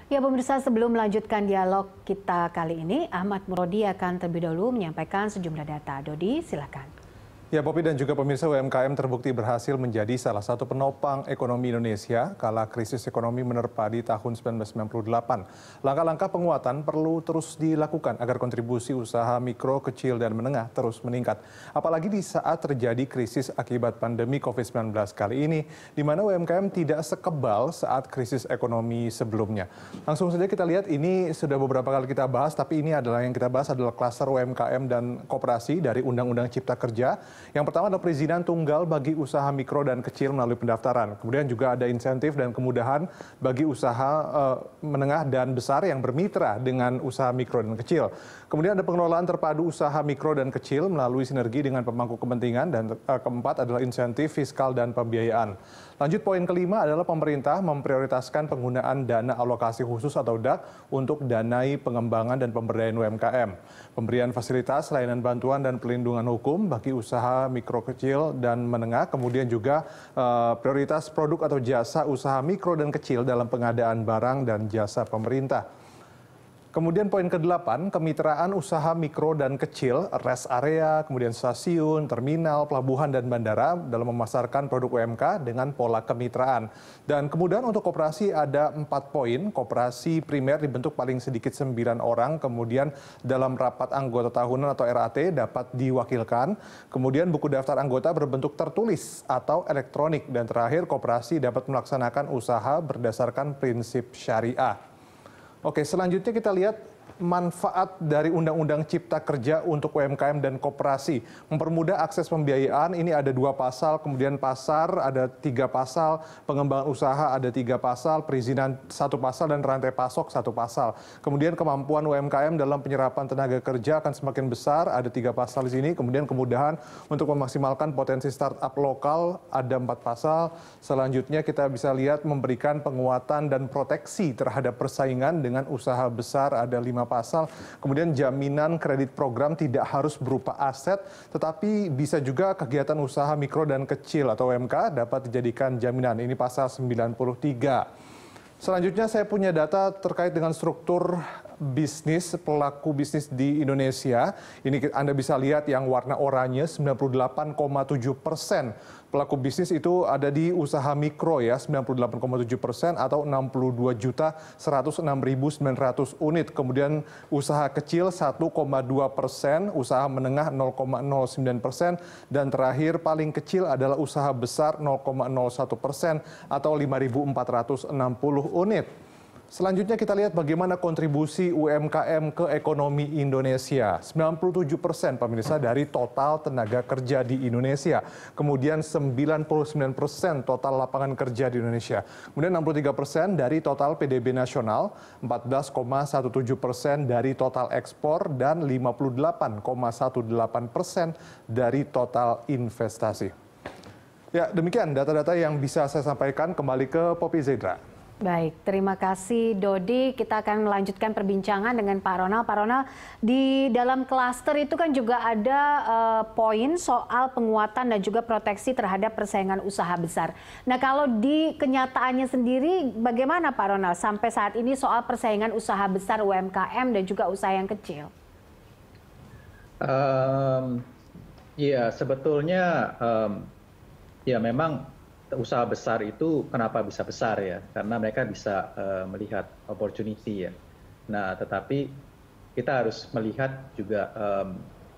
Ya pemirsa, sebelum melanjutkan dialog kita kali ini, Ahmad Murodi akan terlebih dahulu menyampaikan sejumlah data. Dodi, silakan. Ya, Popi dan juga pemirsa, UMKM terbukti berhasil menjadi salah satu penopang ekonomi Indonesia kala krisis ekonomi menerpa di tahun 1998. Langkah-langkah penguatan perlu terus dilakukan agar kontribusi usaha mikro, kecil, dan menengah terus meningkat. Apalagi di saat terjadi krisis akibat pandemi COVID-19 kali ini, di mana UMKM tidak sekebal saat krisis ekonomi sebelumnya. Langsung saja kita lihat, ini sudah beberapa kali kita bahas, tapi ini adalah yang kita bahas adalah klaster UMKM dan koperasi dari Undang-Undang Cipta Kerja. Yang pertama adalah perizinan tunggal bagi usaha mikro dan kecil melalui pendaftaran. Kemudian juga ada insentif dan kemudahan bagi usaha menengah dan besar yang bermitra dengan usaha mikro dan kecil. Kemudian ada pengelolaan terpadu usaha mikro dan kecil melalui sinergi dengan pemangku kepentingan. Dan keempat adalah insentif fiskal dan pembiayaan. Lanjut, poin kelima adalah pemerintah memprioritaskan penggunaan dana alokasi khusus atau DAK untuk danai pengembangan dan pemberdayaan UMKM. Pemberian fasilitas, layanan bantuan dan pelindungan hukum bagi usaha mikro kecil dan menengah, kemudian juga prioritas produk atau jasa usaha mikro dan kecil dalam pengadaan barang dan jasa pemerintah. Kemudian poin ke-8, kemitraan usaha mikro dan kecil, rest area, kemudian stasiun, terminal, pelabuhan, dan bandara dalam memasarkan produk UMK dengan pola kemitraan. Dan kemudian untuk koperasi ada 4 poin, koperasi primer dibentuk paling sedikit 9 orang, kemudian dalam rapat anggota tahunan atau RAT dapat diwakilkan, kemudian buku daftar anggota berbentuk tertulis atau elektronik, dan terakhir koperasi dapat melaksanakan usaha berdasarkan prinsip syariah. Oke, selanjutnya kita lihat manfaat dari Undang-Undang Cipta Kerja untuk UMKM dan koperasi. Mempermudah akses pembiayaan, ini ada 2 pasal, kemudian pasar ada 3 pasal, pengembangan usaha ada 3 pasal, perizinan 1 pasal, dan rantai pasok 1 pasal. Kemudian kemampuan UMKM dalam penyerapan tenaga kerja akan semakin besar, ada 3 pasal di sini. Kemudian kemudahan untuk memaksimalkan potensi startup lokal, ada 4 pasal. Selanjutnya kita bisa lihat memberikan penguatan dan proteksi terhadap persaingan dengan usaha besar, ada 5 pasal. Kemudian jaminan kredit program tidak harus berupa aset, tetapi bisa juga kegiatan usaha mikro dan kecil atau UMK dapat dijadikan jaminan. Ini pasal 93. Selanjutnya saya punya data terkait dengan struktur bisnis, pelaku bisnis di Indonesia. Ini Anda bisa lihat yang warna oranye, 98,7%. Pelaku bisnis itu ada di usaha mikro ya, 98,7% atau 62.106.900 unit. Kemudian usaha kecil 1,2%, usaha menengah 0,09%, dan terakhir paling kecil adalah usaha besar 0,01% atau 5.460 unit. Selanjutnya kita lihat bagaimana kontribusi UMKM ke ekonomi Indonesia. 97% pemirsa dari total tenaga kerja di Indonesia. Kemudian 99% total lapangan kerja di Indonesia. Kemudian 63% dari total PDB nasional, 14,17% dari total ekspor, dan 58,18% dari total investasi. Ya, demikian data-data yang bisa saya sampaikan. Kembali ke Popi Zedra. Baik, terima kasih Dodi. Kita akan melanjutkan perbincangan dengan Pak Ronald. Pak Ronald, di dalam klaster itu kan juga ada poin soal penguatan dan juga proteksi terhadap persaingan usaha besar. Nah, kalau di kenyataannya sendiri bagaimana Pak Ronald sampai saat ini soal persaingan usaha besar UMKM dan juga usaha yang kecil? Ya, sebetulnya ya memang usaha besar itu kenapa bisa besar ya? Karena mereka bisa melihat opportunity ya. Nah, tetapi kita harus melihat juga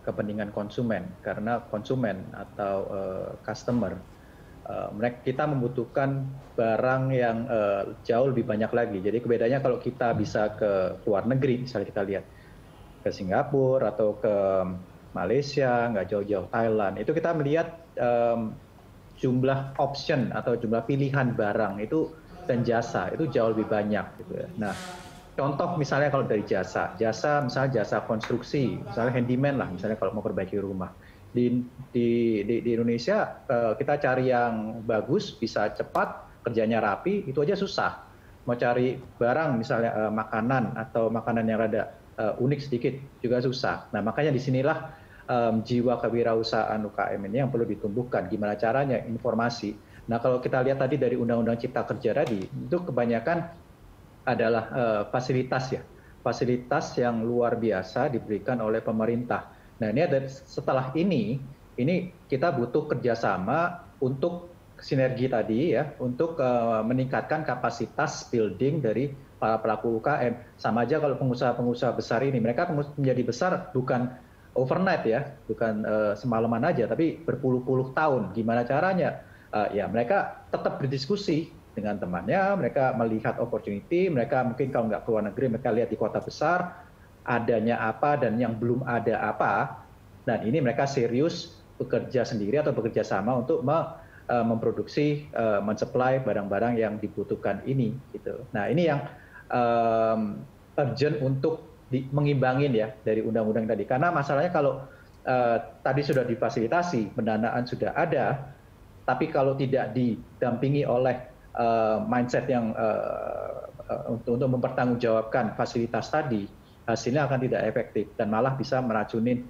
kepentingan konsumen, karena konsumen atau customer, kita membutuhkan barang yang jauh lebih banyak lagi. Jadi bedanya kalau kita bisa ke luar negeri, misalnya kita lihat ke Singapura atau ke Malaysia, nggak jauh-jauh Thailand, itu kita melihat jumlah option atau jumlah pilihan barang itu dan jasa itu jauh lebih banyak gitu ya. Nah, contoh misalnya kalau dari jasa misalnya jasa konstruksi, misalnya handyman lah, misalnya kalau mau perbaiki rumah. Di Indonesia kita cari yang bagus, bisa cepat, kerjanya rapi, itu aja susah. Mau cari barang misalnya makanan atau makanan yang rada unik sedikit juga susah. Nah, makanya disinilah jiwa kewirausahaan UKM ini yang perlu ditumbuhkan. Gimana caranya? Informasi. Nah, kalau kita lihat tadi dari Undang-Undang Cipta Kerja tadi, itu kebanyakan adalah fasilitas ya, fasilitas yang luar biasa diberikan oleh pemerintah. Nah ini setelah ini kita butuh kerjasama untuk sinergi tadi ya, untuk meningkatkan kapasitas building dari para pelaku UKM. Sama aja kalau pengusaha-pengusaha besar ini, mereka menjadi besar bukan overnight ya, bukan semalaman aja, tapi berpuluh-puluh tahun. Gimana caranya? Ya mereka tetap berdiskusi dengan temannya, mereka melihat opportunity, mereka mungkin kalau nggak ke luar negeri, mereka lihat di kota besar, adanya apa dan yang belum ada apa, dan ini mereka serius bekerja sendiri atau bekerja sama untuk memproduksi, mensuplai barang-barang yang dibutuhkan ini. Gitu. Nah ini yang urgent untuk mengimbangin ya dari undang-undang tadi, karena masalahnya kalau tadi sudah difasilitasi, pendanaan sudah ada, tapi kalau tidak didampingi oleh mindset yang untuk mempertanggungjawabkan fasilitas tadi, hasilnya akan tidak efektif dan malah bisa meracunin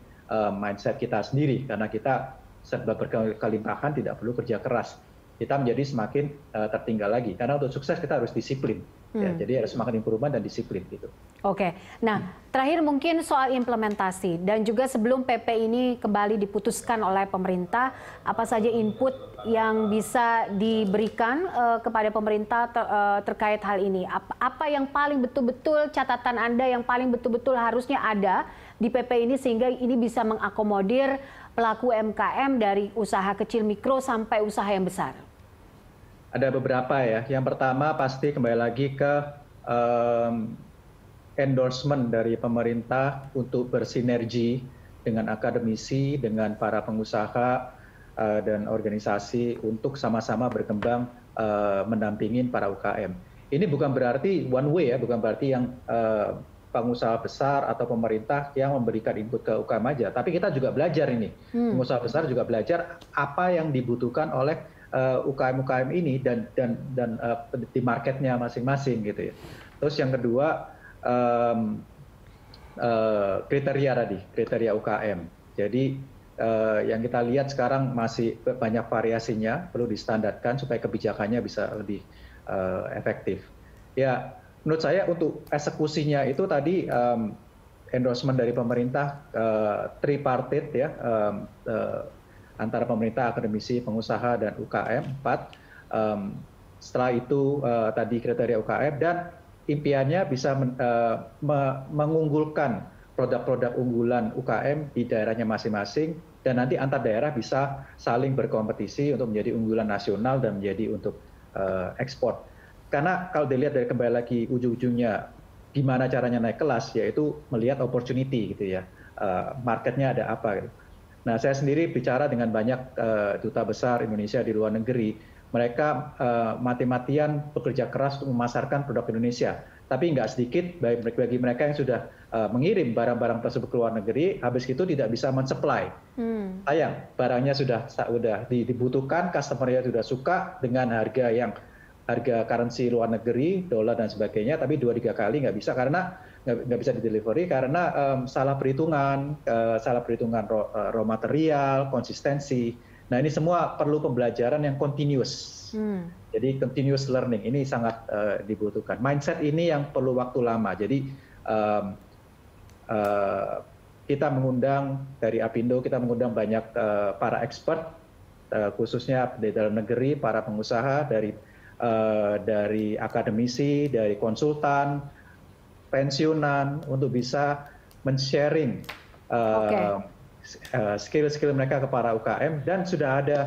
mindset kita sendiri, karena kita serba berkelimpahan, tidak perlu kerja keras. Kita menjadi semakin tertinggal lagi, karena untuk sukses kita harus disiplin. Ya, jadi harus semakin improvement dan disiplin gitu. Oke, nah terakhir mungkin soal implementasi dan juga sebelum PP ini kembali diputuskan oleh pemerintah, apa saja input yang bisa diberikan kepada pemerintah terkait hal ini? Apa yang paling betul-betul catatan Anda yang paling betul-betul harusnya ada di PP ini sehingga ini bisa mengakomodir pelaku UMKM dari usaha kecil mikro sampai usaha yang besar? Ada beberapa ya. Yang pertama pasti kembali lagi ke endorsement dari pemerintah untuk bersinergi dengan akademisi, dengan para pengusaha dan organisasi untuk sama-sama berkembang mendampingin para UKM. Ini bukan berarti one way ya, bukan berarti yang pengusaha besar atau pemerintah yang memberikan input ke UKM aja, tapi kita juga belajar ini. Pengusaha besar juga belajar apa yang dibutuhkan oleh UKM-UKM ini dan di marketnya masing-masing gitu ya. Terus yang kedua kriteria UKM. Jadi yang kita lihat sekarang masih banyak variasinya, perlu distandarkan supaya kebijakannya bisa lebih efektif. Ya, menurut saya untuk eksekusinya itu tadi endorsement dari pemerintah tripartit ya. Antara pemerintah, akademisi, pengusaha, dan UKM 4. Setelah itu tadi kriteria UKM dan impiannya bisa mengunggulkan produk-produk unggulan UKM di daerahnya masing-masing dan nanti antar daerah bisa saling berkompetisi untuk menjadi unggulan nasional dan menjadi untuk ekspor. Karena kalau dilihat dari kembali lagi ujung-ujungnya gimana caranya naik kelas, yaitu melihat opportunity gitu ya, marketnya ada apa gitu. Nah, saya sendiri bicara dengan banyak duta besar Indonesia di luar negeri. Mereka mati-matian bekerja keras untuk memasarkan produk Indonesia. Tapi nggak sedikit bagi mereka yang sudah mengirim barang-barang tersebut ke luar negeri, habis itu tidak bisa mensupply. Sayang, barangnya sudah dibutuhkan, customer-nya sudah suka dengan harga currency luar negeri, dolar dan sebagainya, tapi 2-3 kali nggak bisa karena nggak bisa di-delivery karena salah perhitungan raw material, konsistensi. Nah ini semua perlu pembelajaran yang continuous. Jadi continuous learning ini sangat dibutuhkan. Mindset ini yang perlu waktu lama. Jadi kita mengundang dari Apindo, kita mengundang banyak para expert, khususnya di dalam negeri, para pengusaha, dari akademisi, dari konsultan, pensiunan untuk bisa men-sharing skill-skill mereka ke para UKM dan sudah ada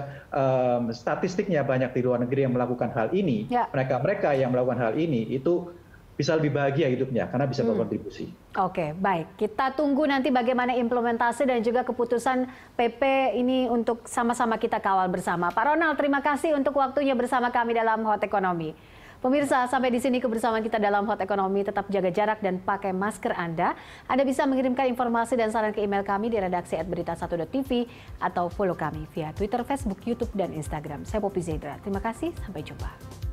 statistiknya banyak di luar negeri yang melakukan hal ini. Mereka yang melakukan hal ini itu bisa lebih bahagia hidupnya karena bisa berkontribusi. Oke, baik. Kita tunggu nanti bagaimana implementasi dan juga keputusan PP ini untuk sama-sama kita kawal bersama. Pak Ronald, terima kasih untuk waktunya bersama kami dalam Hot Economy. Pemirsa, sampai di sini kebersamaan kita dalam Hot Economy. Tetap jaga jarak dan pakai masker Anda. Anda bisa mengirimkan informasi dan saran ke email kami di redaksi @berita1.tv atau follow kami via Twitter, Facebook, YouTube, dan Instagram. Saya Poppy Zaidra. Terima kasih, sampai jumpa.